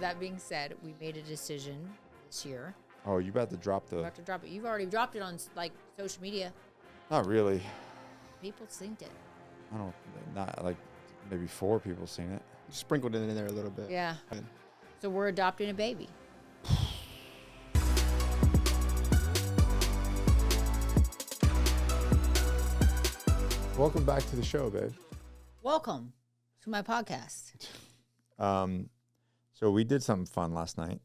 that being said, we made a decision this year. Oh, you about to drop the... We're about to drop it. You've already dropped it on, like, social media. Not really. People synced it. Not like maybe 4 people seen it. Sprinkled it in there a little bit. Yeah. So we're adopting a baby. Welcome back to the show, babe. Welcome to my podcast. So we did something fun last night.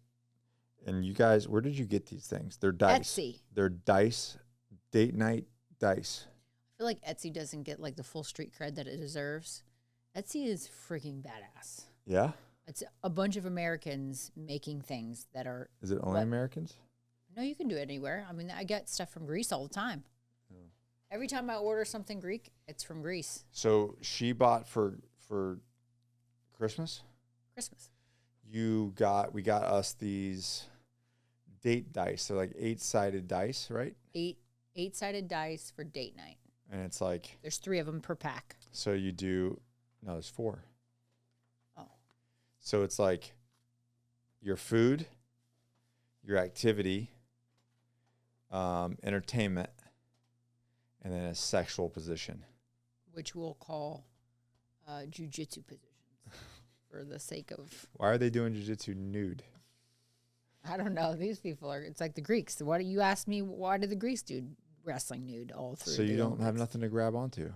And you guys, where did you get these things? They're dice. Etsy. They're dice, date night dice. I feel like Etsy doesn't get like the full street cred that it deserves. Etsy is freaking badass. Yeah? It's a bunch of Americans making things that are... Is it only Americans? No, you can do it anywhere. I mean, I get stuff from Greece all the time. Oh. Every time I order something Greek, it's from Greece. So she bought for Christmas? Christmas. We got us these date dice. They're like 8-sided dice, right? Eight-sided dice for date night. And it's like... There's 3 of them per pack. So you do... No, there's 4. Oh. So it's like your food, your activity, entertainment, and then a sexual position. Which we'll call jiu-jitsu positions for the sake of... Why are they doing jiu-jitsu nude? I don't know. These people are... It's like the Greeks. Why do you ask me, why did the Greeks do wrestling nude all through? So you don't have nothing to grab onto.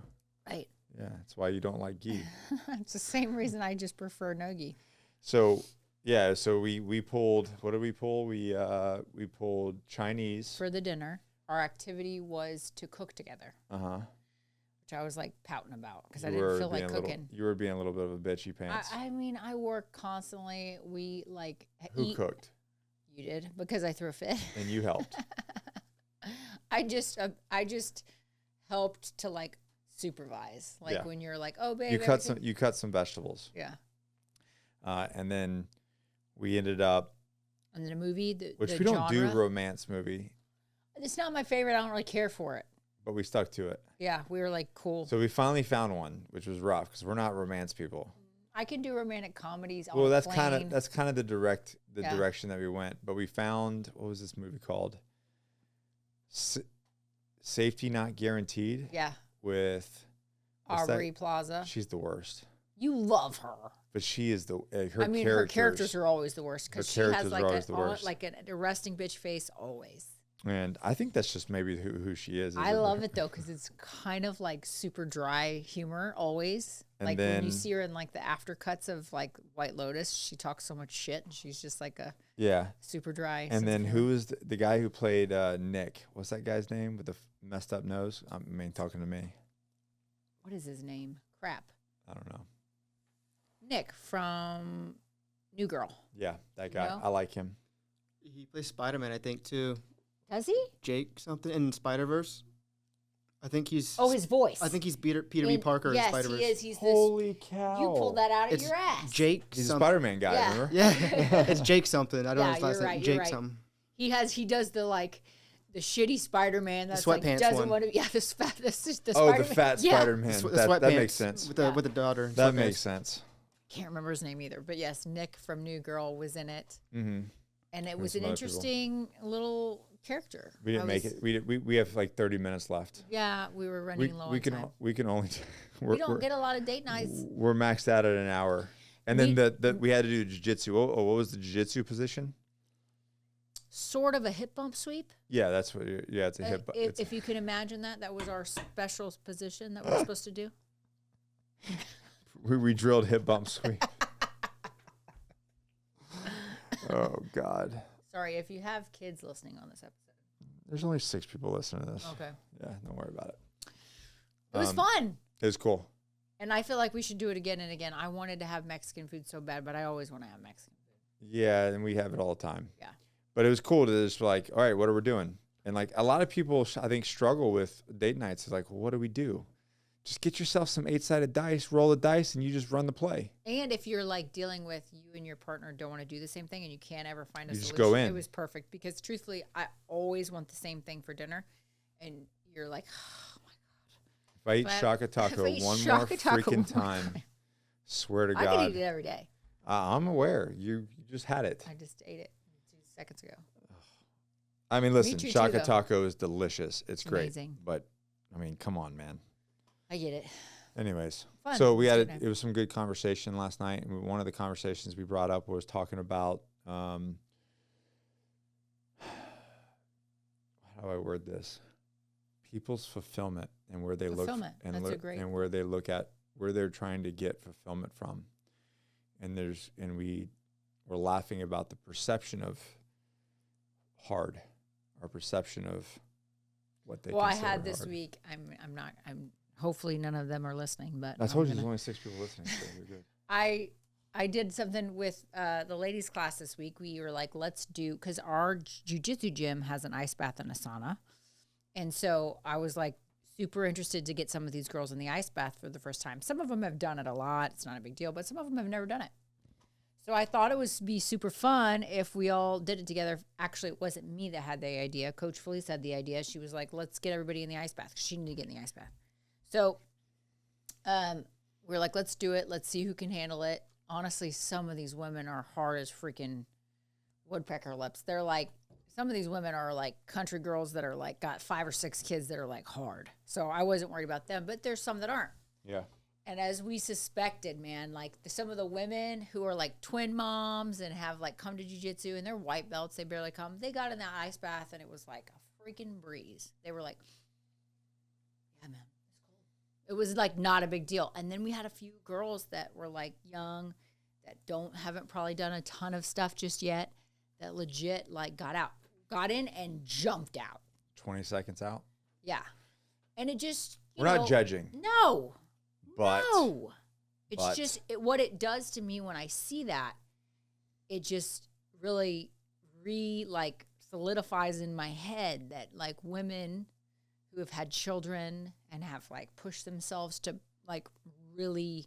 Right. Yeah, that's why you don't like gi. It's the same reason I just prefer no gi. So, yeah, so we pulled... What did we pull? We pulled Chinese. For the dinner. Our activity was to cook together. Uh-huh. Which I was like pouting about because I didn't feel like cooking. You were being a little bit of a bitchy pants. I mean, I work constantly. We like Who cooked? You did, because I threw a fit. And you helped. I just helped to like supervise. Like when you're like, oh babe, you cut some vegetables. Yeah. And then we ended up. And then a movie, which we don't do romance movie. It's not my favorite. I don't really care for it. But we stuck to it. Yeah, we were like, cool. So we finally found one, which was rough because we're not romance people. I can do romantic comedies. Well, that's kind of the direction that we went. But we found, what was this movie called? Safety Not Guaranteed. Yeah. With Aubrey Plaza. She's the worst. You love her. But she is her characters are always the worst because she has like an arresting bitch face always. And I think that's just maybe who she is. I love it though because it's kind of like super dry humor always. And like when you see her in like the after cuts of like White Lotus, she talks so much shit and she's just like a super dry. And then who is the guy who played Nick? What's that guy's name with the messed up nose? I mean, talking to me. What is his name? Crap. I don't know. Nick from New Girl. Yeah, that guy. You know? I like him. He plays Spider-Man, I think, too. Does he? Jake something in Spider-Verse. I think he's... Oh, his voice. I think he's Peter B. Parker in Spider-Verse. Yes, he is. Holy cow. You pulled that out of your ass. Jake He's a Spider-Man guy, remember? Yeah. It's Jake something. I don't know his last name. Right, Jake something. He does the shitty Spider-Man that's like doesn't want to... Yeah, the Spider-Man. The fat Spider-Man. That makes sense. With the daughter. That makes sense. Can't remember his name either. But yes, Nick from New Girl was in it. Mm-hmm. And it was an interesting little character. We didn't make it. We have like 30 minutes left. Yeah, we were running low on time. We can only... we don't get a lot of date nights. We're maxed out at an hour. And then we had to do jiu-jitsu. Oh, what was the jiu-jitsu position? Sort of a hip bump sweep. Yeah, that's what. Yeah, it's a hip bump. If you can imagine that was our special position that we're supposed to do. We drilled hip bump sweep. Oh God. Sorry, if you have kids listening on this episode. There's only 6 people listening to this. Okay. Yeah, don't worry about it. It was fun. It was cool. And I feel like we should do it again and again. I wanted to have Mexican food so bad, but I always want to have Mexican food. Yeah, and we have it all the time. Yeah. But it was cool to just like, all right, what are we doing? And like a lot of people, I think, struggle with date nights. It's like, well, what do we do? Just get yourself some 8-sided dice, roll the dice, and you just run the play. And if you're like dealing with you and your partner don't want to do the same thing and you can't ever find a solution, just go in. It was perfect because truthfully, I always want the same thing for dinner. And you're like, oh my God. If I eat Shaka Taco one more freaking time, swear to God. I could eat it every day. I'm aware. You just had it. I just ate it 2 seconds ago. I mean, listen, Shaka Taco is delicious. It's great. Amazing. But, I mean, come on, man. I get it. Anyways, Fun. so it was some good conversation last night. And one of the conversations we brought up was talking about, how do I word this? People's fulfillment and where they look and where they look at where they're trying to get fulfillment from. And we're laughing about the perception of hard, our perception of what they consider I had this hard. week. I'm hopefully none of them are listening, but I told you there's only 6 people listening, so you're good. I did something with the ladies class this week. We were like, let's do, because our jiu-jitsu gym has an ice bath and a sauna. And so I was like super interested to get some of these girls in the ice bath for the first time. Some of them have done it a lot. It's not a big deal, but some of them have never done it. So I thought it would be super fun if we all did it together. Actually, it wasn't me that had the idea. Coach Felice had the idea. She was like, let's get everybody in the ice bath. She needed to get in the ice bath. So we're like, let's do it. Let's see who can handle it. Honestly, some of these women are hard as freaking woodpecker lips. They're like, some of these women are like country girls that are like got 5 or 6 kids that are like hard. So I wasn't worried about them, but there's some that aren't. Yeah. And as we suspected, man, like some of the women who are like twin moms and have like come to jiu-jitsu and they're white belts, they barely come. They got in that ice bath and it was like a freaking breeze. They were like, yeah, man, it's cold. It was like not a big deal. And then we had a few girls that were like young that haven't probably done a ton of stuff just yet that legit like got in and jumped out. 20 seconds out? Yeah. And it just, we're not judging. No. But It's just what it does to me when I see that. It just really solidifies in my head that like women who have had children and have like pushed themselves to like really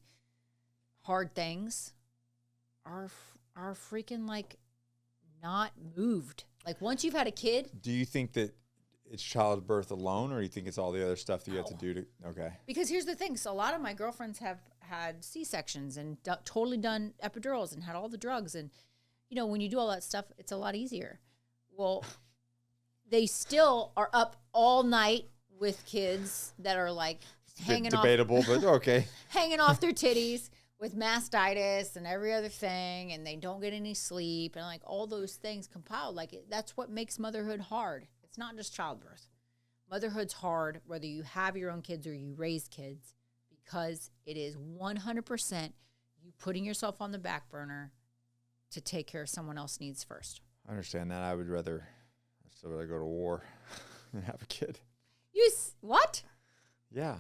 hard things are freaking like not moved. Like once you've had a kid. Do you think that it's childbirth alone, or do you think it's all the other stuff that you have to do to? Okay. Because here's the thing. So a lot of my girlfriends have had C-sections and totally done epidurals and had all the drugs. And, you know, when you do all that stuff, it's a lot easier. Well, they still are up all night with kids that are like hanging debatable, but okay. hanging off their titties with mastitis and every other thing. And they don't get any sleep and like all those things compiled. Like that's what makes motherhood hard. It's not just childbirth. Motherhood's hard, whether you have your own kids or you raise kids, because it is 100% you putting yourself on the back burner to take care of someone else's needs first. I understand that. I'd still rather go to war than have a kid. What? Yeah.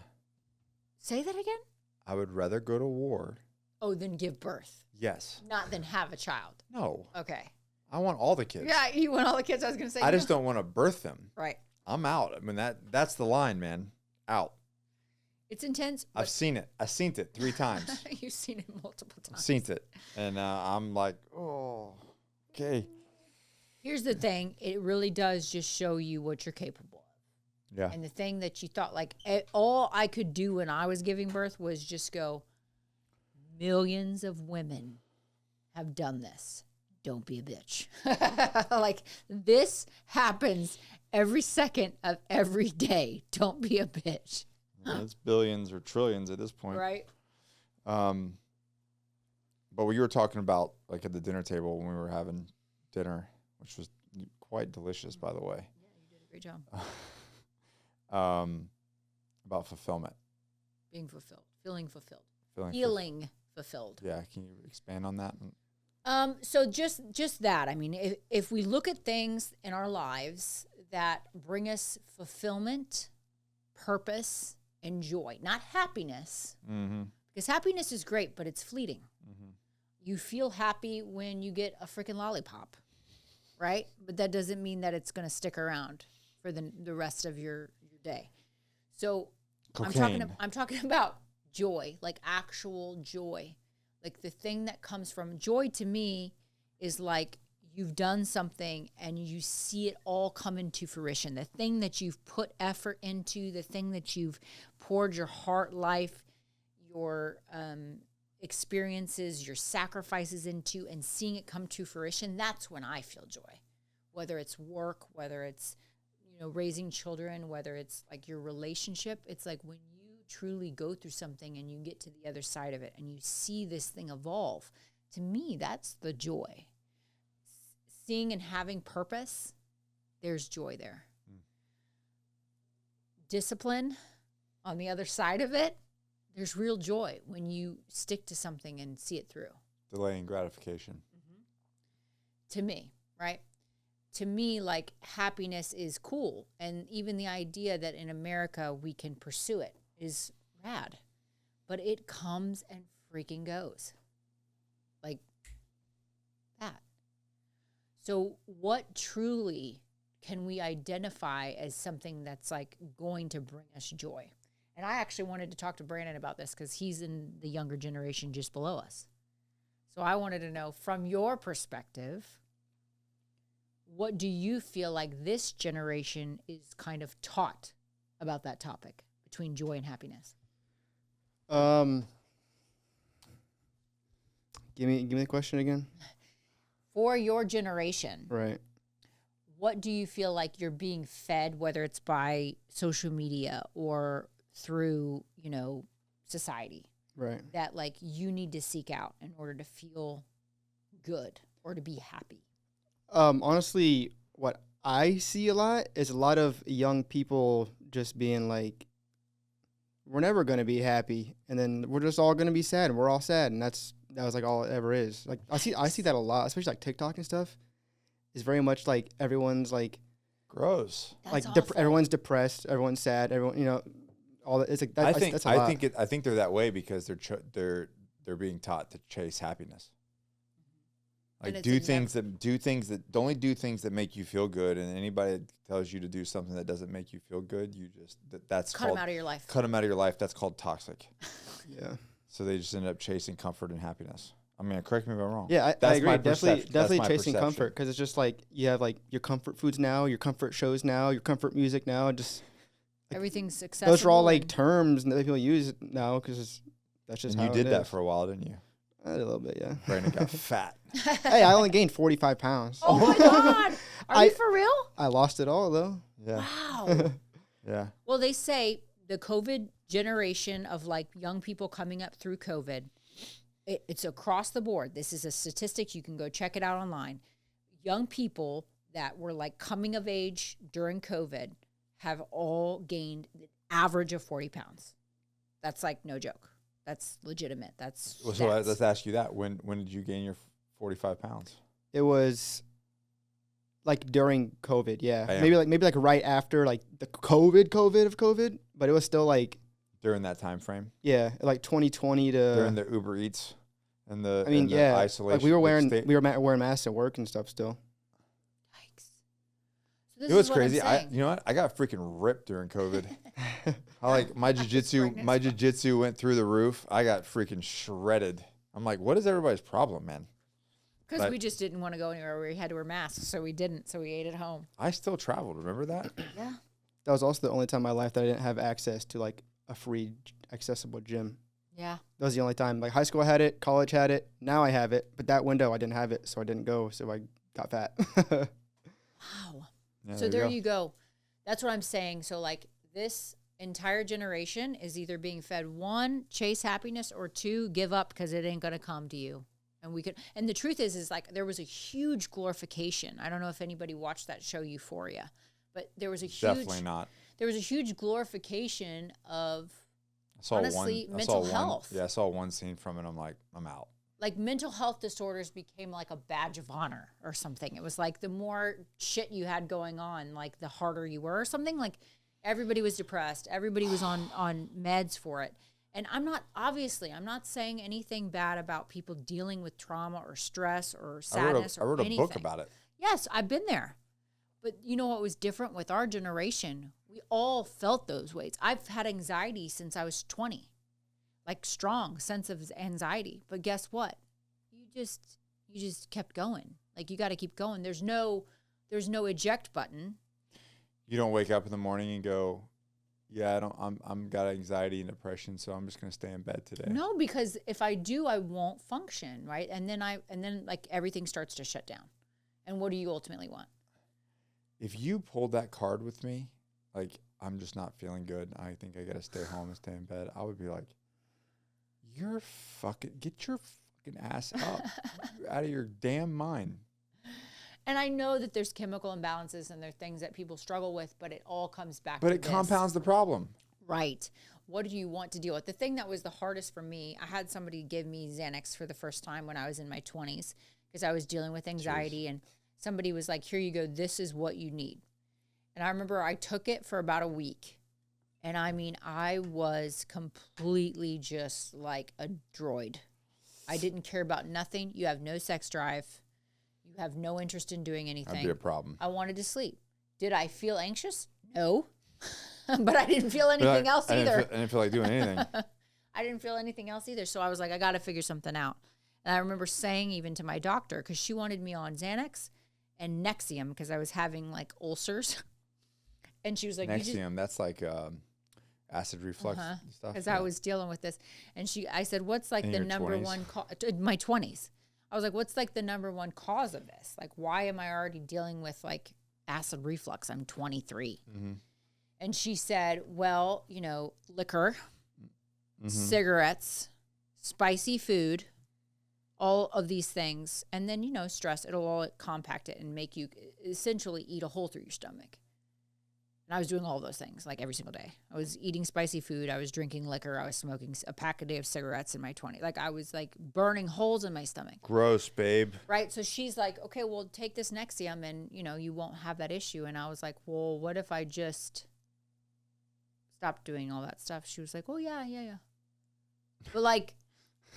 Say that again? I would rather go to war. Oh, than give birth. Yes. Not than have a child. No. Okay. I want all the kids. Yeah, you want all the kids. I was going to say. I just don't want to birth them. Right. I'm out. I mean, that's the line, man. Out. It's intense. I've seen it. I've seen it 3 times. You've seen it multiple times. I've seen it. And I'm like, oh, okay. Here's the thing. It really does just show you what you're capable of. Yeah. And the thing that you thought, like, all I could do when I was giving birth was just go, millions of women have done this. Don't be a bitch. Like, this happens every second of every day. Don't be a bitch. Yeah, it's billions or trillions at this point. Right. But what you were talking about, like at the dinner table when we were having dinner, which was quite delicious, by the way. Yeah, you did a great job. About fulfillment. Being fulfilled. Feeling fulfilled. Feeling fulfilled. Yeah. Can you expand on that? So just that. I mean, if we look at things in our lives that bring us fulfillment, purpose, and joy, not happiness, because happiness is great, but it's fleeting. You feel happy when you get a freaking lollipop, right? But that doesn't mean that it's going to stick around for the rest of your day. So cocaine. I'm talking about joy, like actual joy. Like the thing that comes from joy to me is like you've done something and you see it all come into fruition. The thing that you've put effort into, the thing that you've poured your heart, life, your experiences, your sacrifices into, and seeing it come to fruition, that's when I feel joy. Whether it's work, whether it's, raising children, whether it's like your relationship, it's like when you truly go through something and you get to the other side of it and you see this thing evolve. To me, that's the joy. Seeing and having purpose, there's joy there. Discipline, on the other side of it, there's real joy when you stick to something and see it through. Delaying gratification. To me, right? To me, like, happiness is cool. And even the idea that in America we can pursue it is rad. But it comes and freaking goes. Like that. So what truly can we identify as something that's like going to bring us joy? And I actually wanted to talk to Brandon about this because he's in the younger generation just below us. So I wanted to know, from your perspective, what do you feel like this generation is kind of taught about that topic between joy and happiness? Give me the question again. For your generation, right? What do you feel like you're being fed, whether it's by social media or through, society? Right. That like you need to seek out in order to feel good or to be happy? Honestly, what I see a lot is a lot of young people just being like, we're never going to be happy, and then we're just all going to be sad, and we're all sad, and that was like all it ever is. Like I see that a lot, especially like TikTok and stuff. It's very much like everyone's like gross. That's like everyone's depressed, everyone's sad, everyone all that. It's like that, that's a lot. I think they're that way because they're being taught to chase happiness. Like do things that only do things that make you feel good, and anybody that tells you to do something that doesn't make you feel good, you just that's cut them out of your life. Cut them out of your life. That's called toxic. Yeah. So they just end up chasing comfort and happiness. I mean, correct me if I'm wrong. Yeah, I agree. Definitely chasing comfort, because it's just like you have like your comfort foods now, your comfort shows now, your comfort music now, just like, everything's accessible. Those are all like terms that people use now because that's just and how you did that for a while, didn't you? I did a little bit, yeah. Brandon got fat. Hey, I only gained 45 pounds. Oh my God. Are you for real? I lost it all though. Yeah. Wow. Yeah. Well, they say the COVID generation of like young people coming up through COVID, it's across the board. This is a statistic. You can go check it out online. Young people that were like coming of age during COVID have all gained an average of 40 pounds. That's like no joke. That's legitimate. That's well, so let's ask you that. When did you gain your 45 pounds? It was like during COVID, yeah. Maybe like right after like the COVID of COVID, but it was still like during that time frame. Yeah, like 2020 to during the Uber Eats and the isolation. Like we were wearing masks at work and stuff still. Yikes! So it was crazy. You know what? I got freaking ripped during COVID. I like my jiu-jitsu went through the roof. I got freaking shredded. I'm like, what is everybody's problem, man? Because we just didn't want to go anywhere where we had to wear masks, so we didn't. So we ate at home. I still traveled. Remember that? Yeah. That was also the only time in my life that I didn't have access to like a free accessible gym. Yeah. That was the only time. Like high school I had it, college had it. Now I have it, but that window I didn't have it, so I didn't go. So I got fat. Wow. Yeah, so there you go. That's what I'm saying. So like this entire generation is either being fed, one, chase happiness, or two, give up because it ain't gonna come to you. And the truth is like there was a huge glorification. I don't know if anybody watched that show Euphoria, but there was a huge There was a huge glorification of mental health. I saw one scene from it. I'm like, I'm out. Like mental health disorders became like a badge of honor or something. It was like the more shit you had going on, like the harder you were or something. Like everybody was depressed. Everybody was on meds for it. And I'm not saying anything bad about people dealing with trauma or stress or sadness or anything. I wrote a book about it. Yes, I've been there. But you know what was different with our generation? We all felt those weights. I've had anxiety since I was 20. Like strong sense of anxiety. But guess what? You just kept going. Like you got to keep going. There's no eject button. You don't wake up in the morning and go, Yeah, I'm got anxiety and depression, so I'm just gonna stay in bed today. No, because if I do, I won't function, right? And then like everything starts to shut down. And what do you ultimately want? If you pulled that card with me, like I'm just not feeling good, I think I gotta stay home and stay in bed, I would be like, get your fucking ass up out of your damn mind. And I know that there's chemical imbalances and there are things that people struggle with, but it all comes back to this. But it compounds the problem. Right. What do you want to deal with? The thing that was the hardest for me, I had somebody give me Xanax for the first time when I was in my 20s because I was dealing with anxiety. And somebody was like, here you go, this is what you need. And I remember I took it for about a week. And I mean, I was completely just like a droid. I didn't care about nothing. You have no sex drive. You have no interest in doing anything. That'd be a problem. I wanted to sleep. Did I feel anxious? No. But I didn't feel anything else either. I didn't feel like doing anything. I didn't feel anything else either. So I was like, I got to figure something out. And I remember saying even to my doctor, because she wanted me on Xanax and Nexium because I was having like ulcers. And she was like, Nexium, that's like acid reflux stuff. Because I was dealing with this. And I said, what's like the number 20s? One my 20s. I was like, what's like the number one cause of this? Like, why am I already dealing with like acid reflux? I'm 23. Mm-hmm. And she said, well, you know, liquor, cigarettes, spicy food, all of these things. And then, you know, stress, it'll all compact it and make you essentially eat a hole through your stomach. And I was doing all those things like every single day. I was eating spicy food. I was drinking liquor. I was smoking a pack a day of cigarettes in my 20s. Like I was like burning holes in my stomach. Gross, babe. Right. So she's like, okay, well, take this Nexium and, you know, you won't have that issue. And I was like, well, what if I just stopped doing all that stuff? She was like, oh, yeah. But like,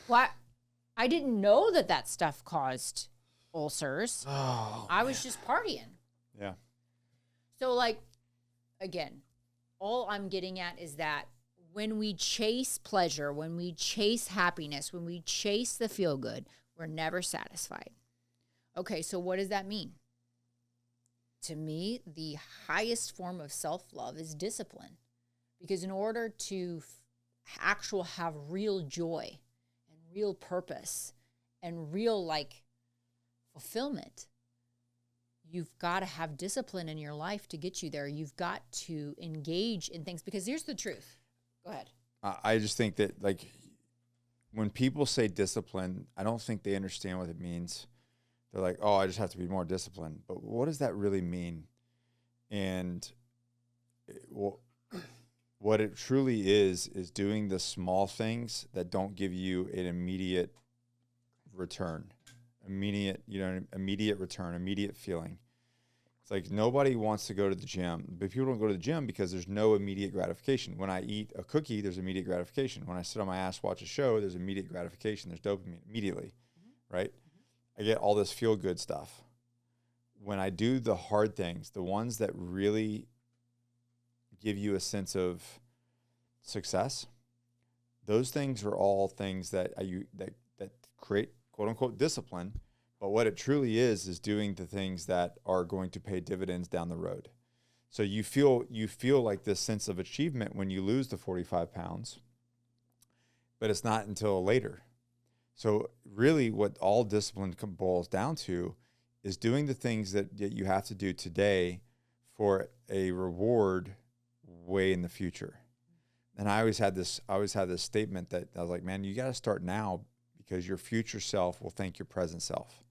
what? I didn't know that stuff caused ulcers. Oh, I was just partying. Yeah. So like, again, all I'm getting at is that when we chase pleasure, when we chase happiness, when we chase the feel good, we're never satisfied. Okay, so what does that mean? To me, the highest form of self-love is discipline. Because in order to have real joy and real purpose and real like fulfillment, you've got to have discipline in your life to get you there. You've got to engage in things because here's the truth. Go ahead. I just think that like when people say discipline, I don't think they understand what it means. They're like, oh, I just have to be more disciplined. But what does that really mean? And what it truly is doing the small things that don't give you an immediate return. Immediate return, immediate feeling. It's like nobody wants to go to the gym, but people don't go to the gym because there's no immediate gratification. When I eat a cookie, there's immediate gratification. When I sit on my ass, watch a show, there's immediate gratification. There's dopamine immediately, right? I get all this feel good stuff. When I do the hard things, the ones that really give you a sense of success, those things are all things that that create quote unquote discipline, but what it truly is doing the things that are going to pay dividends down the road. So you feel like this sense of achievement when you lose the 45 pounds, but it's not until later. So really what all discipline boils down to is doing the things that you have to do today for a reward way in the future. And I always had this statement that I was like, man, you got to start now because your future self will thank your present self.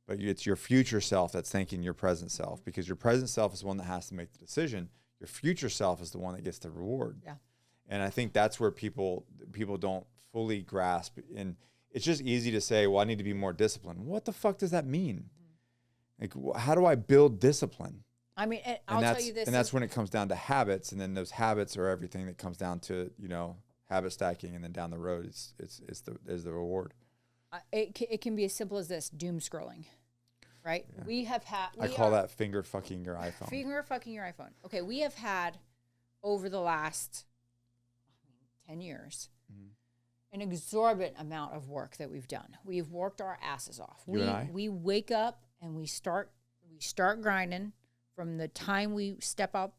But it's your future self that's thanking your present self because your present self is the one that has to make the decision. Your future self is the one that gets the reward. Yeah. And I think that's where people don't fully grasp. And it's just easy to say, well, I need to be more disciplined. What the fuck does that mean? Like, how do I build discipline? I mean, I'll tell you this. And that's when it comes down to habits. And then those habits are everything that comes down to, you know, habit stacking. And then down the road, it's the reward. It can be as simple as this, doom scrolling, right? Yeah. I call that finger fucking your iPhone. Finger fucking your iPhone. Okay, we have had over the last 10 years an exorbitant amount of work that we've done. We've worked our asses off. We wake up and we start grinding from the time we step out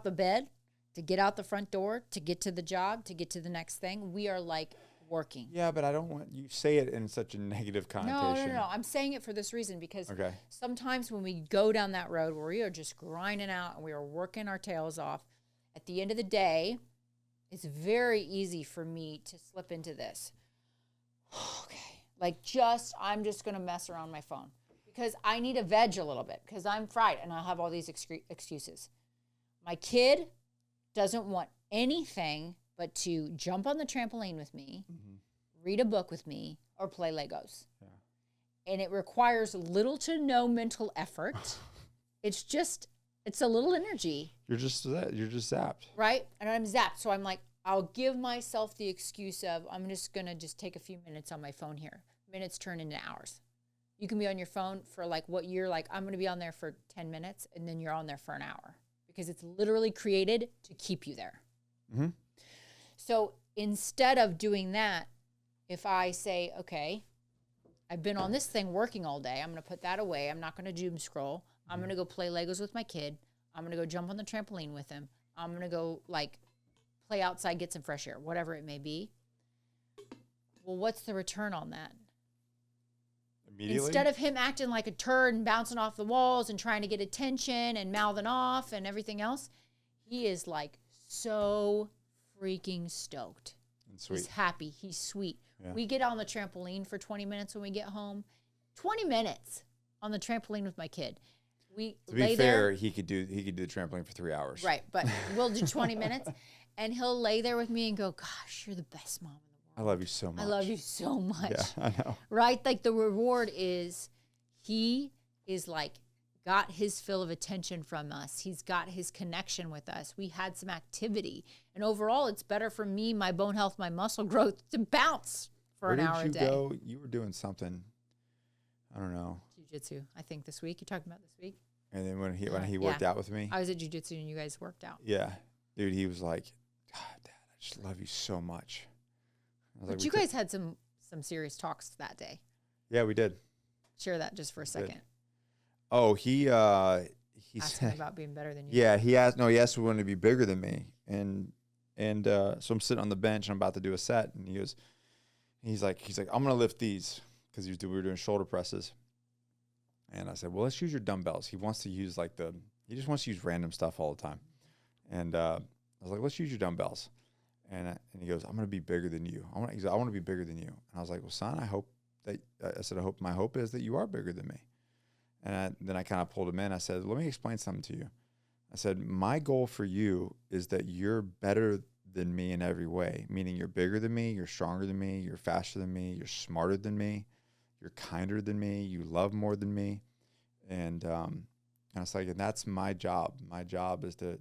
the bed to get out the front door, to get to the job, to get to the next thing. We are like working. Yeah, but I don't want you say it in such a negative connotation. No. I'm saying it for this reason because sometimes when we go down that road where we are just grinding out and we are working our tails off, at the end of the day, it's very easy for me to slip into this. Okay. Like I'm just going to mess around my phone because I need to veg a little bit because I'm fried and I'll have all these excuses. My kid doesn't want anything but to jump on the trampoline with me, read a book with me, or play Legos. Yeah. And it requires little to no mental effort. It's a little energy. You're just zapped. Right? And I'm zapped. So I'm like, I'll give myself the excuse of, I'm just going to take a few minutes on my phone here. Minutes turn into hours. You can be on your phone for like what you're like, I'm going to be on there for 10 minutes, and then you're on there for an hour. Because it's literally created to keep you there. Mm-hmm. So instead of doing that, if I say, okay, I've been on this thing working all day. I'm going to put that away. I'm not going to doom scroll. I'm going to go play Legos with my kid. I'm going to go jump on the trampoline with him. I'm going to go like play outside, get some fresh air, whatever it may be. Well, what's the return on that? Immediately? Instead of him acting like a turd and bouncing off the walls and trying to get attention and mouthing off and everything else, he is like so freaking stoked. And sweet. He's happy. He's sweet. Yeah. We get on the trampoline for 20 minutes when we get home. 20 minutes on the trampoline with my kid. To be fair, he could do the trampoline for 3 hours. Right, but we'll do 20 minutes, and he'll lay there with me and go, gosh, you're the best mom in the world. I love you so much. I love you so much. Yeah, I know. Right? Like the reward is he is like got his fill of attention from us. He's got his connection with us. We had some activity. And overall, it's better for me, my bone health, my muscle growth to bounce for an hour a day. Where did you go? You were doing something. I don't know. Jiu-jitsu, I think this week. You talking about this week? And then when he worked out with me. I was at jiu-jitsu and you guys worked out. Yeah. Dude, he was like, God, Dad, I just love you so much. But you guys had some serious talks that day. Yeah, we did. Share that just for a second. Oh, he said about being better than you. Yeah, he asked if he wanted to be bigger than me. And so I'm sitting on the bench and I'm about to do a set, and he's like, I'm gonna lift these because we were doing shoulder presses. And I said, well, let's use your dumbbells. He wants to use he just wants to use random stuff all the time. And I was like, let's use your dumbbells. And he goes, I'm going to be bigger than you. I want to be bigger than you. And I was like, well, son, I hope my hope is that you are bigger than me. And then I kind of pulled him in. I said, let me explain something to you. I said, my goal for you is that you're better than me in every way, meaning you're bigger than me, you're stronger than me, you're faster than me, you're smarter than me, you're kinder than me, you love more than me. And I was like, and that's my job. My job is to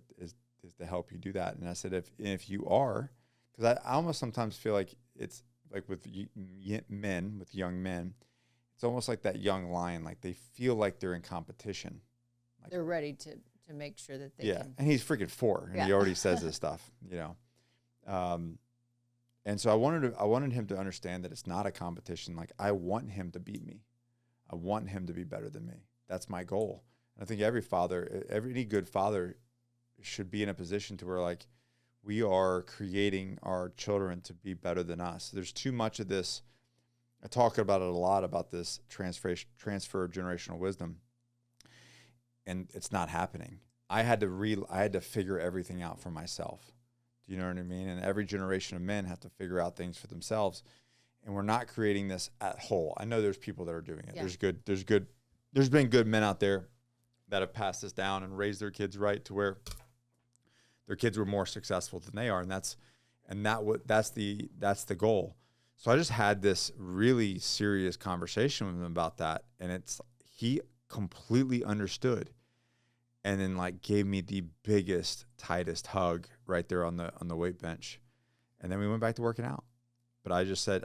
help you do that. And I said, if you are, because I almost sometimes feel like it's like with young men, it's almost like that young lion. Like they feel like they're in competition. Like, they're ready to make sure that they can. And he's freaking 4, and he already says this stuff, And so I wanted him to understand that it's not a competition. Like I want him to beat me. I want him to be better than me. That's my goal. And I think any good father should be in a position to where like we are creating our children to be better than us. There's too much of this. I talk about it a lot about this transfer of generational wisdom, and it's not happening. I had to figure everything out for myself. Do you know what I mean? And every generation of men have to figure out things for themselves, and we're not creating this at whole. I know there's people that are doing it. Yeah. There's been good men out there that have passed this down and raised their kids right to where their kids were more successful than they are, and that's the goal. So I just had this really serious conversation with him about that, and he completely understood, and then like gave me the biggest, tightest hug right there on the weight bench, and then we went back to working out. But I just said,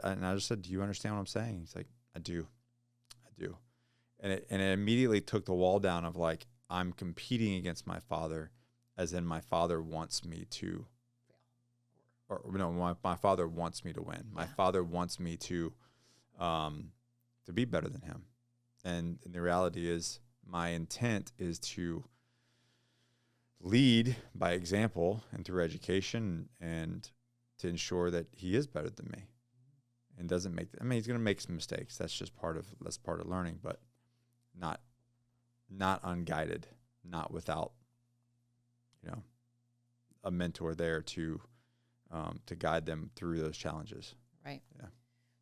do you understand what I'm saying? He's like, I do. And it immediately took the wall down of like, I'm competing against my father, as in my father wants me to, my father wants me to win. My father wants me to be better than him. And the reality is my intent is to lead by example and through education, and to ensure that he is better than me and doesn't make, he's going to make some mistakes. That's just part of learning, but not unguided, not without, a mentor there to guide them through those challenges. Right. Yeah.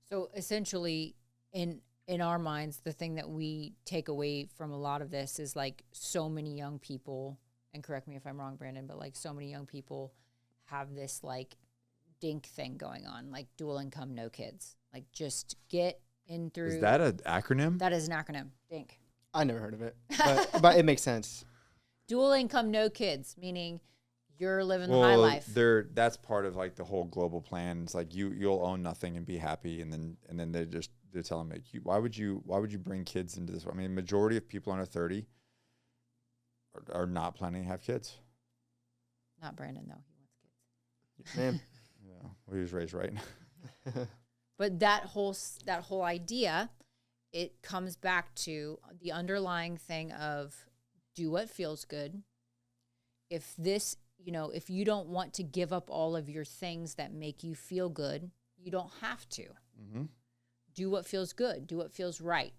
So essentially in our minds, the thing that we take away from a lot of this is like so many young people, and correct me if I'm wrong, Brandon, but like so many young people have this like DINK thing going on, like dual income, no kids. Like just get in through. Is that an acronym? That is an acronym, DINK. I never heard of it, but it makes sense. Dual income, no kids, meaning you're living the high life. That's part of like the whole global plan. It's like you'll own nothing and be happy, and then they're telling me, why would you bring kids into this? I mean, majority of people under 30 are not planning to have kids. Not Brandon though. He wants kids. Man. Yeah, well, he was raised right. But that whole idea, it comes back to the underlying thing of do what feels good. If this, if you don't want to give up all of your things that make you feel good, you don't have to. Mm-hmm. Do what feels good. Do what feels right.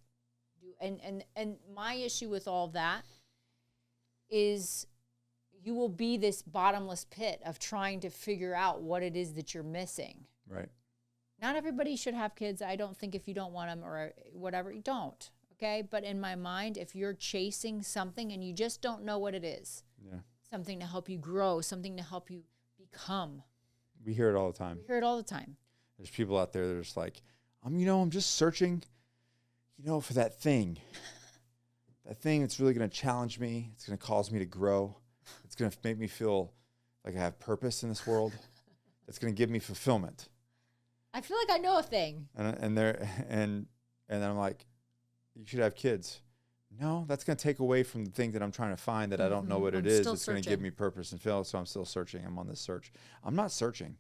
And my issue with all that is you will be this bottomless pit of trying to figure out what it is that you're missing. Right. Not everybody should have kids. I don't think if you don't want them or whatever, you don't. Okay. But in my mind, if you're chasing something and you just don't know what it is, yeah, something to help you grow, something to help you become. We hear it all the time. We hear it all the time. There's people out there that are just like, I'm just searching, for that thing that's really going to challenge me. It's going to cause me to grow. It's going to make me feel like I have purpose in this world. It's going to give me fulfillment. I feel like I know a thing. And then I'm like, you should have kids. No, that's going to take away from the thing that I'm trying to find that I don't know what it is. It's going to give me purpose and feel. So I'm still searching. I'm on this search. I'm not searching.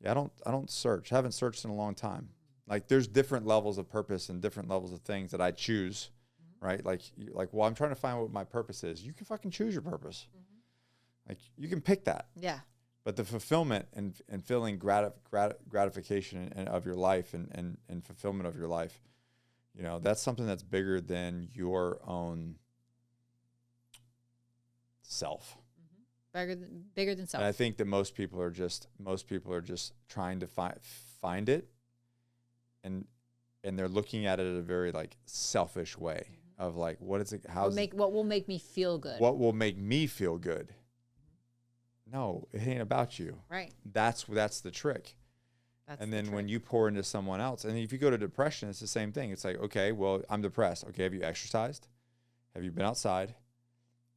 Yeah, I don't search. I haven't searched in a long time. Like there's different levels of purpose and different levels of things that I choose, right? Like, well, I'm trying to find what my purpose is. You can fucking choose your purpose. Like you can pick that. Yeah. But the fulfillment and feeling gratification of your life and fulfillment of your life, that's something that's bigger than your own self. Bigger than self. And I think that most people are just trying to find it, and they're looking at it in a very like selfish way of like, what is it? What will make me feel good? What will make me feel good? No, it ain't about you. Right. That's the trick. And then when you pour into someone else, and if you go to depression, it's the same thing. It's like, okay, well, I'm depressed. Okay, have you exercised? Have you been outside?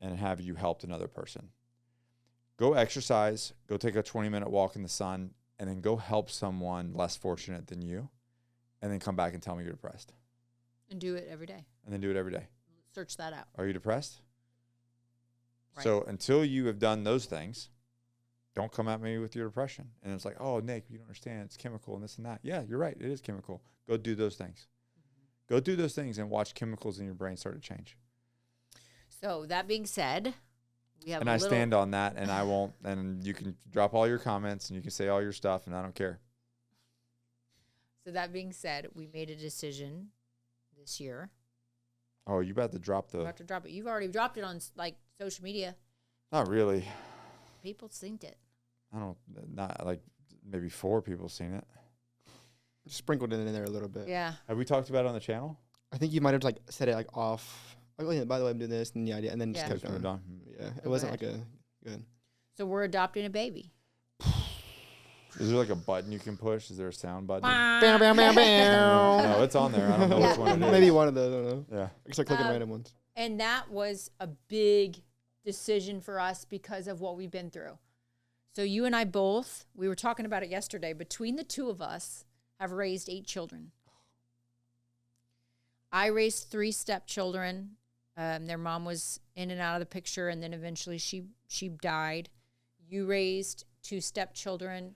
And have you helped another person? Go exercise, go take a 20-minute walk in the sun, and then go help someone less fortunate than you, and then come back and tell me you're depressed. And do it every day. And then do it every day. Search that out. Are you depressed? Right. So until you have done those things, don't come at me with your depression. And it's like, oh, Nick, you don't understand. It's chemical and this and that. Yeah, you're right. It is chemical. Go do those things. Go do those things and watch chemicals in your brain start to change. So that being said, we have I stand on that, and I won't. And you can drop all your comments and you can say all your stuff, and I don't care. So that being said, we made a decision this year. Oh, you about to drop the... You have to drop it. You've already dropped it on like social media. Not really. People synced it. Not like maybe 4 people seen it. Sprinkled it in there a little bit. Yeah. Have we talked about it on the channel? I think you might have like said it like off. Like, oh yeah, by the way, I'm doing this and the idea, and then just kept moved on. Yeah, it wasn't like a good. So we're adopting a baby. Is there like a button you can push? Is there a sound button? Bam, bam, bam, bam. No, it's on there. I don't know which one it is. Maybe one of those. I don't know. Yeah. It's like clicking random ones. And that was a big decision for us because of what we've been through. So you and I both, we were talking about it yesterday, between the two of us have raised 8 children. I raised 3 stepchildren. Their mom was in and out of the picture, and then eventually she died. You raised 2 stepchildren,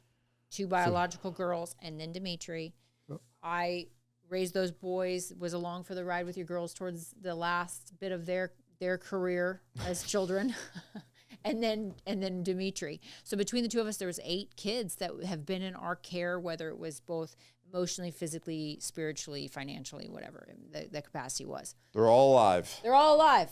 2 biological girls, and then Dimitri. Oh. I raised those boys, was along for the ride with your girls towards the last bit of their career as children. and then Dimitri. So between the two of us, there was 8 kids that have been in our care, whether it was both emotionally, physically, spiritually, financially, whatever the capacity was. They're all alive. They're all alive.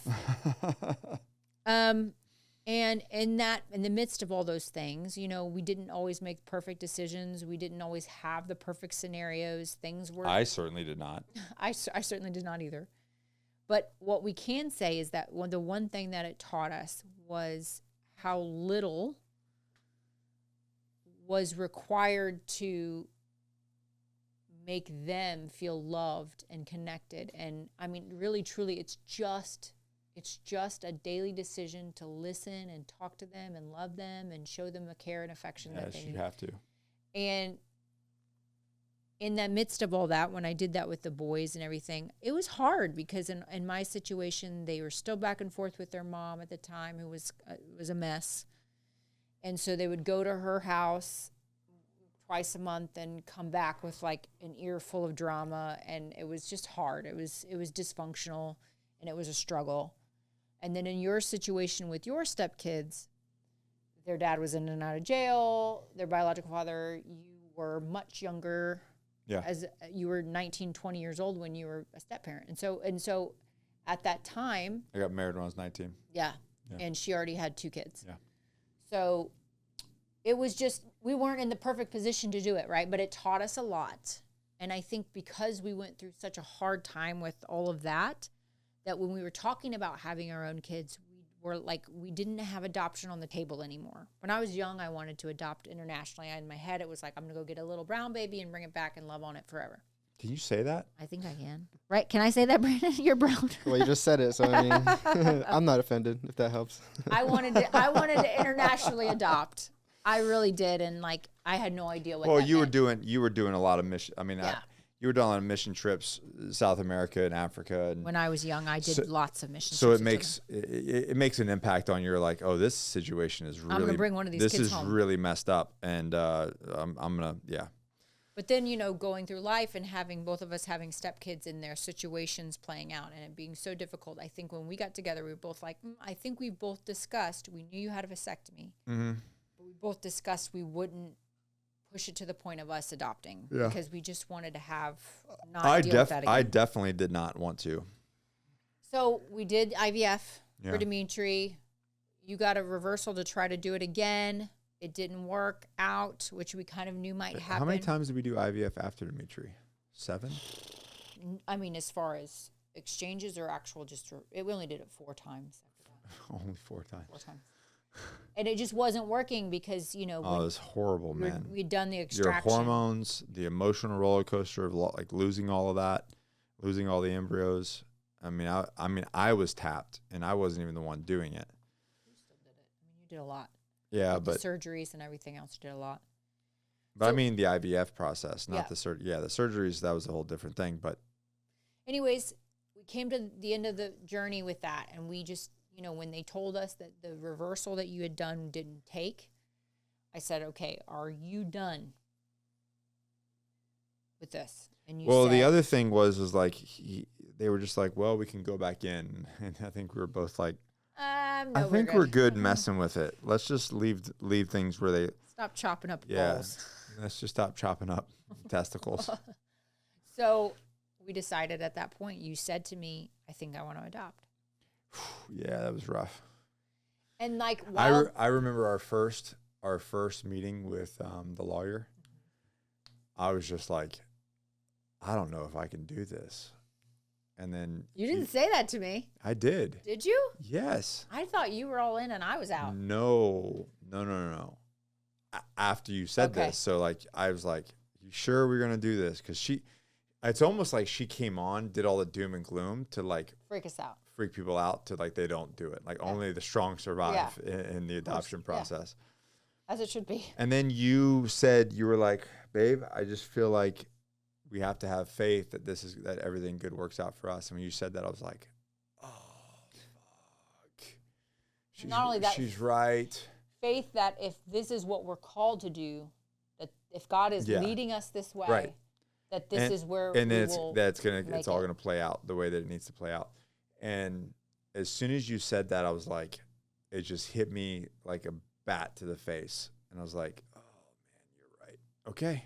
And in the midst of all those things, you know, we didn't always make perfect decisions. We didn't always have the perfect scenarios. Things were. I certainly did not. I certainly did not either. But what we can say is that the one thing that it taught us was how little was required to make them feel loved and connected. And I mean, really, truly, it's just a daily decision to listen and talk to them and love them and show them the care and affection that they need. Yes, you have to. And in the midst of all that, when I did that with the boys and everything, it was hard because in my situation, they were still back and forth with their mom at the time, who was a mess. And so they would go to her house twice a month and come back with like an ear full of drama. And it was just hard. It was dysfunctional and it was a struggle. And then in your situation with your stepkids, their dad was in and out of jail, their biological father, you were much younger. Yeah. As you were 19, 20 years old when you were a step parent. And so at that time, I got married when I was 19. Yeah. And she already had 2 kids. Yeah. So it was just, we weren't in the perfect position to do it, right? But it taught us a lot. And I think because we went through such a hard time with all of that, that when we were talking about having our own kids, were like, we didn't have adoption on the table anymore. When I was young, I wanted to adopt internationally. In my head, it was like, I'm going to go get a little brown baby and bring it back and love on it forever. Can you say that? I think I can. Right? Can I say that, Brandon? You're brown. Well, you just said it, so I mean, I'm not offended, if that helps. I wanted to internationally adopt. I really did, and like, I had no idea what. Well, you were doing a lot of mission. I mean, yeah. You were doing a lot of mission trips, South America and Africa. And when I was young, I did lots of mission trips. So it makes an impact on your like, oh, this situation is really. I'm gonna bring one of these kids home. This is really messed up, and I'm gonna But then, you know, going through life and having both of us having stepkids in their situations playing out and it being so difficult, I think when we got together, we were both like, I think we both discussed, we knew you had a vasectomy, but we both discussed we wouldn't push it to the point of us adopting because we just wanted to have not deal with that again. I definitely did not want to. So we did IVF for Dimitri. You got a reversal to try to do it again. It didn't work out, which we kind of knew might happen. How many times did we do IVF after Dimitri? 7? I mean, as far as exchanges or actual we only did it 4 times after that. Only 4 times. 4 times. And it just wasn't working because, you know. Oh, it was horrible, man. We'd done the extraction. Your hormones, the emotional roller coaster of like losing all of that, losing all the embryos. I mean, I was tapped and I wasn't even the one doing it. You still did it. I mean, you did a lot. Yeah, but the surgeries and everything else, you did a lot. But so, I mean the IVF process, not the surgery. Yeah, the surgeries, that was a whole different thing. But anyways, we came to the end of the journey with that, and we just, you know, when they told us that the reversal that you had done didn't take, I said, okay, are you done with this? And you said, the other thing was like they were just like, well, we can go back in, and I think we were both like. No, I think we're good messing with it. Let's just leave things where they stop chopping up balls. Let's just stop chopping up testicles. So we decided at that point. You said to me, "I think I want to adopt." Yeah, that was rough. And like, I remember our first meeting with the lawyer. I was just like, I don't know if I can do this. And then you didn't say that to me. I did. Did you? Yes. I thought you were all in and I was out. No. After you said this, so like I was like, "You sure we're gonna do this?" Because it's almost like she came on, did all the doom and gloom to like freak us out, freak people out to like they don't do it. Like only the strong survive in the adoption process, as it should be. And then you said you were like, "Babe, I just feel like." We have to have faith that everything good works out for us. And when you said that, I was like, oh, fuck. Not only that, she's right. Faith that if this is what we're called to do, that if God is leading us this way, that this is where it's all going to play out the way that it needs to play out. And as soon as you said that, I was like, it just hit me like a bat to the face. And I was like, oh man, you're right. Okay,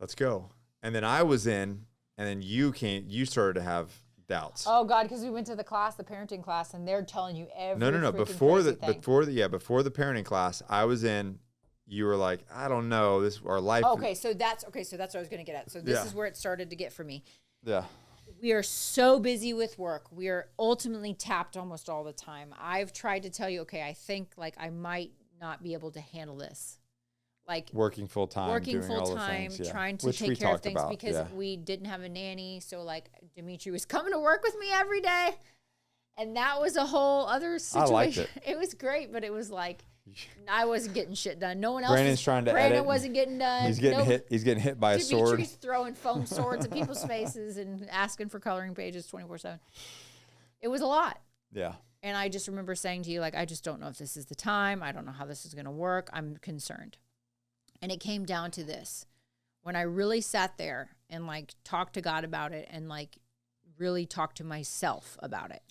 let's go. And then I was in, and then you started to have doubts. Oh God, because we went to the class, the parenting class, and they're telling you every No. Before the parenting class, I was in. You were like, I don't know, this our life. Okay, so that's what I was going to get at. So this is where it started to get for me. Yeah. We are so busy with work. We are ultimately tapped almost all the time. I've tried to tell you, okay, I think like I might not be able to handle this. Like working full time, trying to take care of things because we didn't have a nanny. So like Dimitri was coming to work with me every day. And that was a whole other situation. I liked it. It was great, but it was like I wasn't getting shit done. No one else. Brandon's trying to Brandon edit. wasn't getting done. He's getting hit. He's getting hit by a sword. Dimitri's throwing foam swords at people's faces and asking for coloring pages 24/7. It was a lot. Yeah. And I just remember saying to you, like, I just don't know if this is the time. I don't know how this is going to work. I'm concerned. And it came down to this. When I really sat there and like talked to God about it and like really talked to myself about it.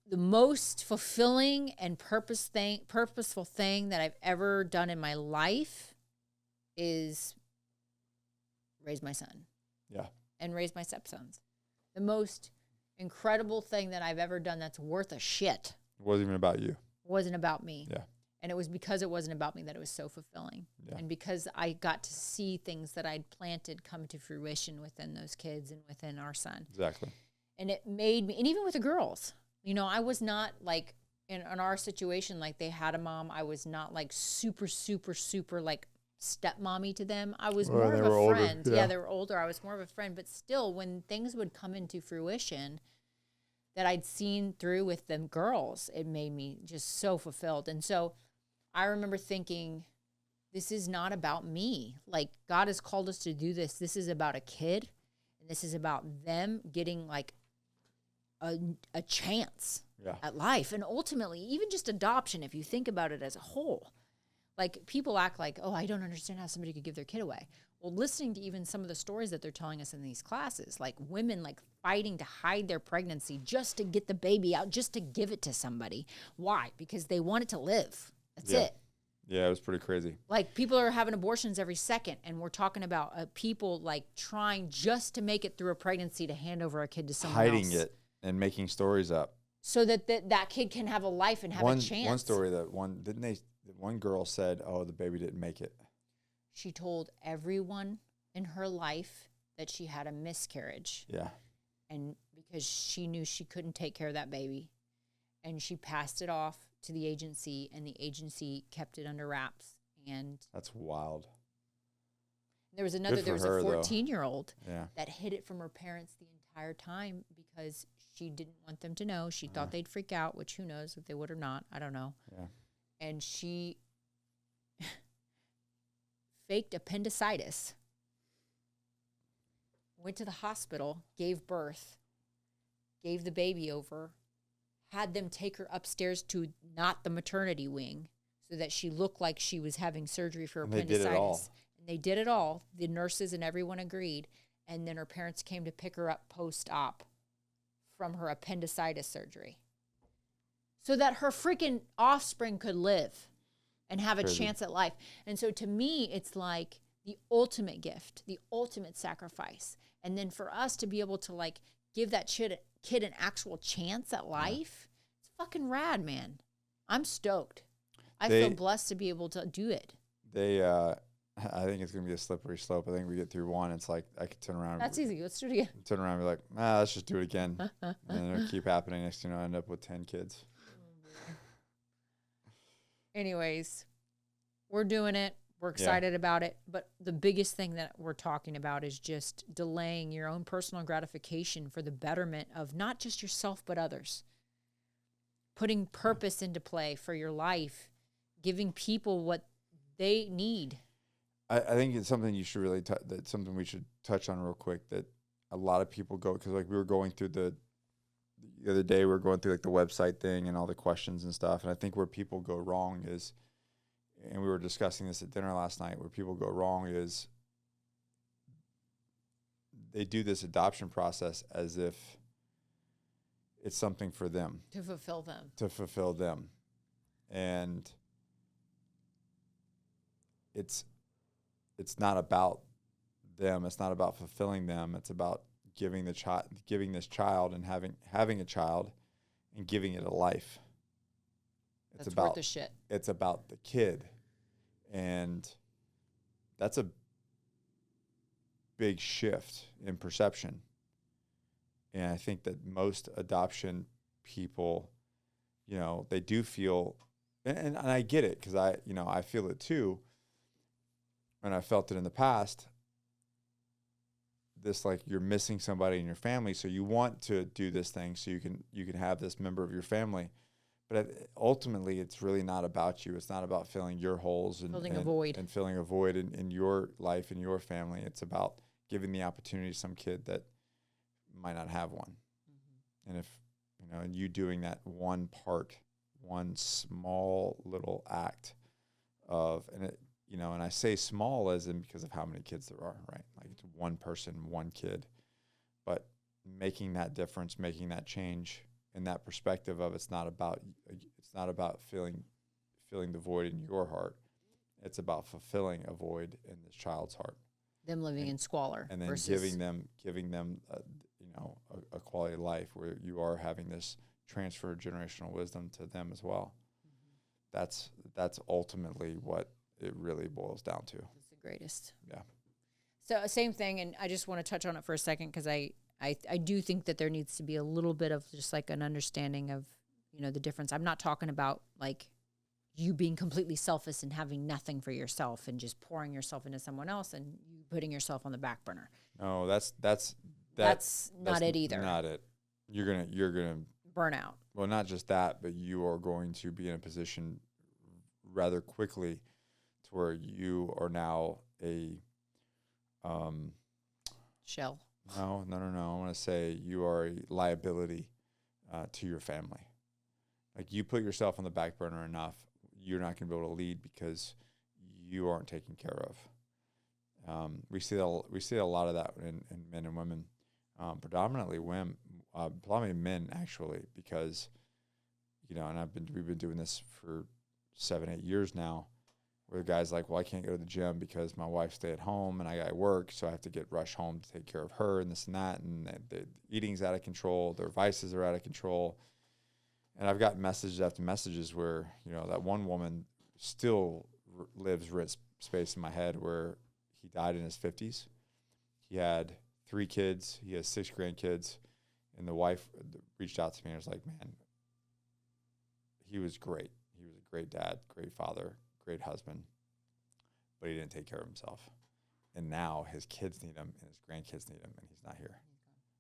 The most fulfilling and purposeful thing that I've ever done in my life is raise my son. Yeah. And raise my stepsons. The most incredible thing that I've ever done that's worth a shit. It wasn't even about you. It wasn't about me. Yeah. And it was because it wasn't about me that it was so fulfilling. Yeah. And because I got to see things that I'd planted come to fruition within those kids and within our son. Exactly. And it made me, and even with the girls, you know, I was not like in our situation, like they had a mom. I was not like super like stepmommy to them. I was more of a friend. Yeah, they were older. I was more of a friend. But still, when things would come into fruition that I'd seen through with them girls, it made me just so fulfilled. And so I remember thinking, this is not about me. Like God has called us to do this. This is about a kid. And this is about them getting like a chance at life. And ultimately, even just adoption, if you think about it as a whole, like people act like, oh, I don't understand how somebody could give their kid away. Well, listening to even some of the stories that they're telling us in these classes, like women like fighting to hide their pregnancy just to get the baby out, just to give it to somebody. Why? Because they want it to live. That's it. Yeah, it was pretty crazy. Like people are having abortions every second, and we're talking about people like trying just to make it through a pregnancy to hand over a kid to someone else. Hiding it and making stories up. So that kid can have a life and have a chance. One story that one girl said, oh, the baby didn't make it. She told everyone in her life that she had a miscarriage. Yeah. And because she knew she couldn't take care of that baby. And she passed it off to the agency, and the agency kept it under wraps. And that's wild. There was a 14-year-old that hid it from her parents the entire time because she didn't want them to know. She thought they'd freak out, which who knows if they would or not. I don't know. Yeah. And she faked appendicitis, went to the hospital, gave birth, gave the baby over, had them take her upstairs to not the maternity wing so that she looked like she was having surgery for appendicitis. They did it all. The nurses and everyone agreed. And then her parents came to pick her up post-op from her appendicitis surgery so that her freaking offspring could live and have a chance at life. And so to me, it's like the ultimate gift, the ultimate sacrifice. And then for us to be able to like give that kid an actual chance at life, it's fucking rad, man. I'm stoked. I feel blessed to be able to do it. I think it's going to be a slippery slope. I think we get through one. It's like I could turn around. That's easy. Let's do it again. Turn around and be like, let's just do it again. And then it'll keep happening. Next thing you know, I end up with 10 kids. Anyways, we're doing it. We're excited about it. But the biggest thing that we're talking about is just delaying your own personal gratification for the betterment of not just yourself, but others. Putting purpose into play for your life, giving people what they need. I think it's something you should really that's something we should touch on real quick, that a lot of people go, because like we were going through the other day, we were going through like the website thing and all the questions and stuff, and I think where people go wrong is, and we were discussing this at dinner last night, where people go wrong is they do this adoption process as if It's something for them. To fulfill them. To fulfill them. And it's not about them. It's not about fulfilling them. It's about giving this child and having a child and giving it a life. That's worth the shit. It's about the kid. And that's a big shift in perception. And I think that most adoption people, you know, they do feel, and I get it, because I feel it too, and I felt it in the past, this, like, you're missing somebody in your family, so you want to do this thing so you can have this member of your family. But ultimately, it's really not about you. It's not about filling your holes and filling a void in your life and your family. It's about giving the opportunity to some kid that might not have one. Mm-hmm. And if, you know, and you doing that one small little act of, and it, you know, and I say small as in because of how many kids there are, right? Like, it's one person, one kid, but making that difference, making that change in that perspective of it's not about filling the void in your heart. It's about fulfilling a void in this child's heart. Them living in squalor, and then giving them a quality of life where you are having this transfer of generational wisdom to them as well. Mm-hmm. That's ultimately what it really boils down to. It's the greatest. Yeah. So same thing, and I just want to touch on it for a second because I do think that there needs to be a little bit of just like an understanding of, you know, the difference. I'm not talking about like you being completely selfish and having nothing for yourself and just pouring yourself into someone else and you putting yourself on the back burner. No, that's not it either. Not it. You're gonna burn out. Well, not just that, but you are going to be in a position rather quickly to where you are now a shell. No. I want to say you are a liability to your family. Like, you put yourself on the back burner enough, you're not going to be able to lead because you aren't taken care of. We see a lot of that in men and women, predominantly men actually, because, you know, and we've been doing this for 7-8 years now, where the guy's like, well, I can't go to the gym because my wife stay at home and I got to work, so I have to get rushed home to take care of her and this and that, and the eating's out of control, their vices are out of control. And I've gotten messages after messages where, you know, that one woman still lives rent space in my head, where he died in his 50s. He had 3 kids. He has 6 grandkids. And the wife reached out to me and was like, man, he was great. He was a great dad, great father, great husband, but he didn't take care of himself. And now his kids need him and his grandkids need him, and he's not here.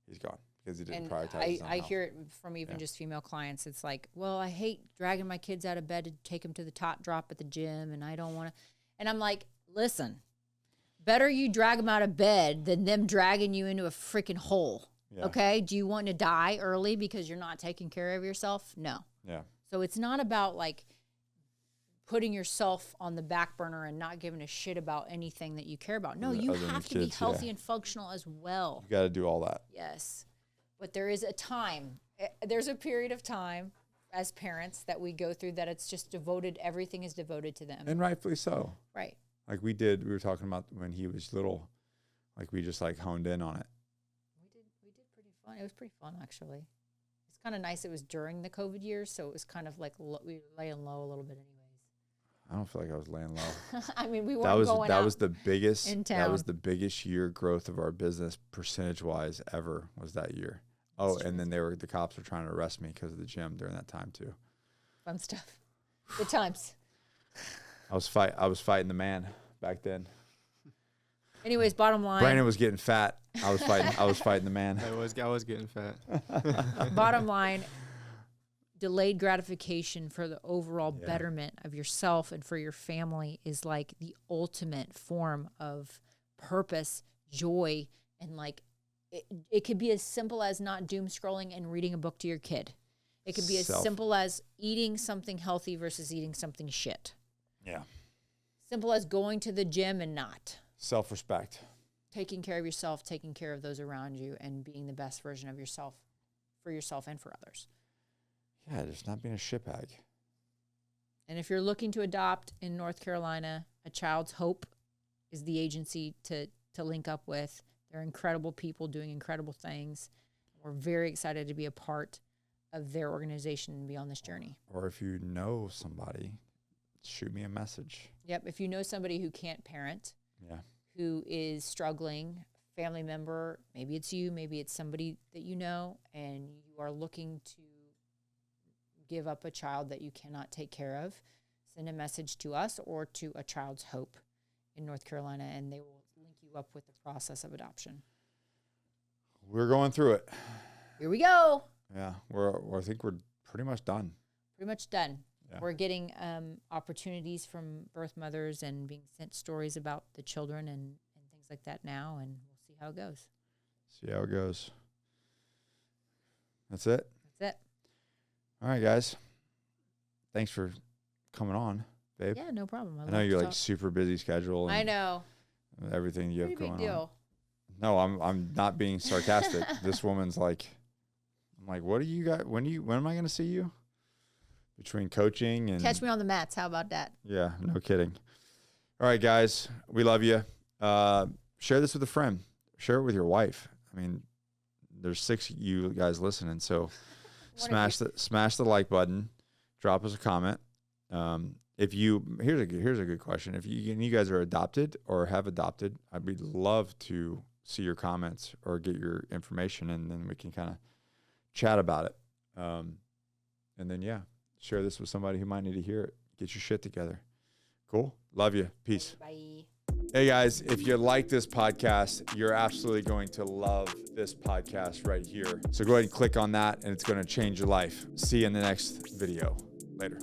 He's gone because he didn't prioritize his own I health. hear it from even just female clients. It's like, well, I hate dragging my kids out of bed to take them to the top drop at the gym, and I don't want to. And I'm like, listen, better you drag them out of bed than them dragging you into a freaking hole. Yeah. Okay? Do you want to die early because you're not taking care of yourself? No. Yeah. So it's not about like putting yourself on the back burner and not giving a shit about anything that you care about. No, you have to be healthy and functional as well. You got to do all that. Yes. But there is a time. There's a period of time as parents that we go through that it's just devoted. Everything is devoted to them. And rightfully so. Right. Like we were talking about when he was little, like we just like honed in on it. We did pretty fun. It was pretty fun, actually. It's kind of nice. It was during the COVID years, so it was kind of like we were laying low a little bit anyways. I don't feel like I was laying low. I mean, we weren't going out. That was the biggest. In town. That was the biggest year growth of our business percentage-wise ever was that year. Oh, and then the cops were trying to arrest me because of the gym during that time too. Fun stuff. Good times. I was fighting the man back then. Anyways, bottom line. Brandon was getting fat. I was fighting the man. I was getting fat. Bottom line, delayed gratification for the overall betterment of yourself and for your family is like the ultimate form of purpose, joy, and like it could be as simple as not doom scrolling and reading a book to your kid. It could be as simple as eating something healthy versus eating something shit. Yeah. Simple as going to the gym and not. Self-respect. Taking care of yourself, taking care of those around you, and being the best version of yourself for yourself and for others. Yeah, just not being a shitbag. And if you're looking to adopt in North Carolina, A Child's Hope is the agency to link up with. They're incredible people doing incredible things. We're very excited to be a part of their organization and be on this journey. Or if you know somebody, shoot me a message. Yep. If you know somebody who can't parent, who is struggling, family member, maybe it's you, maybe it's somebody that you know, and you are looking to give up a child that you cannot take care of, send a message to us or to A Child's Hope in North Carolina, and they will link you up with the process of adoption. We're going through it. Here we go. Yeah, I think we're pretty much done. Pretty much done. Yeah. We're getting opportunities from birth mothers and being sent stories about the children and things like that now, and we'll see how it goes. See how it goes. That's it? That's it. All right, guys. Thanks for coming on, babe. Yeah, no problem. I know you're like super busy schedule. I know. Everything you have going big deal. On. No, I'm not being sarcastic. This woman's like, I'm like, what do you got? When am I going to see you? Between coaching and catch me on the mats. How about that? Yeah, no kidding. All right, guys, we love you. Share this with a friend. Share it with your wife. I mean, there's 6 of you guys listening, so smash the like button. Drop us a comment. Here's a good question. If you guys are adopted or have adopted, I'd love to see your comments or get your information, and then we can kind of chat about it. And then share this with somebody who might need to hear it. Get your shit together. Cool. Love you. Peace. Bye. Hey guys, if you like this podcast, you're absolutely going to love this podcast right here. So go ahead and click on that, and it's going to change your life. See you in the next video. Later.